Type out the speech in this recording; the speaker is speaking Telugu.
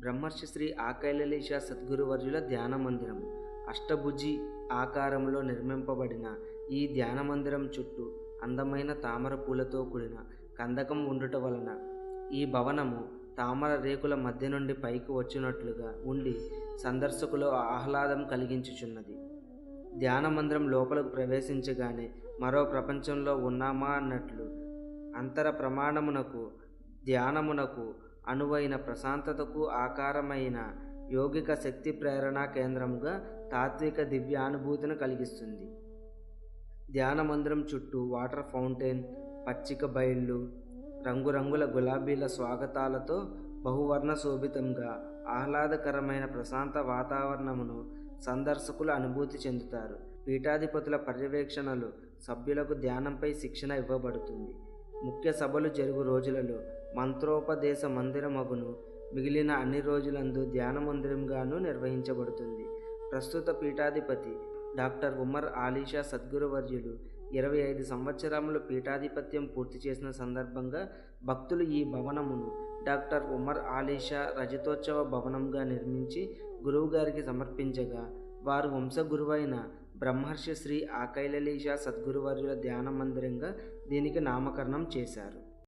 బ్రహ్మర్షి శ్రీ ఆకైలలీష సద్గురువర్యుల ధ్యాన మందిరం అష్టభుజి ఆకారంలో నిర్మింపబడిన ఈ ధ్యాన మందిరం చుట్టూ అందమైన తామర పూలతో కూడిన కందకం ఉండుట వలన ఈ భవనము తామర రేకుల మధ్య నుండి పైకి వచ్చినట్లుగా ఉండి సందర్శకులు ఆహ్లాదం కలిగించుచున్నది. ధ్యాన మందిరం లోపలకు ప్రవేశించగానే మరో ప్రపంచంలో ఉన్నామా అన్నట్లు అంతర ప్రమాణమునకు ధ్యానమునకు అనువైన ప్రశాంతతకు ఆకారమైన యోగిక శక్తి ప్రేరణా కేంద్రముగా తాత్విక దివ్యానుభూతిని కలిగిస్తుంది. ధ్యాన మందిరం చుట్టూ వాటర్ ఫౌంటైన్, పచ్చిక బయళ్ళు, రంగురంగుల గులాబీల స్వాగతాలతో బహువర్ణ శోభితంగా ఆహ్లాదకరమైన ప్రశాంత వాతావరణమును సందర్శకులు అనుభూతి చెందుతారు. పీఠాధిపతుల పర్యవేక్షణలు సభ్యులకు ధ్యానంపై శిక్షణ ఇవ్వబడుతుంది. ముఖ్య సభలు జరుగు రోజులలో మంత్రోపదేశ మందిరమగును, మిగిలిన అన్ని రోజులందు ధ్యాన మందిరంగాను నిర్వహించబడుతుంది. ప్రస్తుత పీఠాధిపతి డాక్టర్ ఉమర్ ఆలీషా సద్గురువర్యులు 25 సంవత్సరములు పీఠాధిపత్యం పూర్తి చేసిన సందర్భంగా భక్తులు ఈ భవనమును డాక్టర్ ఉమర్ ఆలీషా రజతోత్సవ భవనంగా నిర్మించి గురువుగారికి సమర్పించగా, వారు వంశగురువైన బ్రహ్మర్షి శ్రీ ఆకైలలీష సద్గురువర్యుల ధ్యాన మందిరంగా దీనికి నామకరణం చేశారు.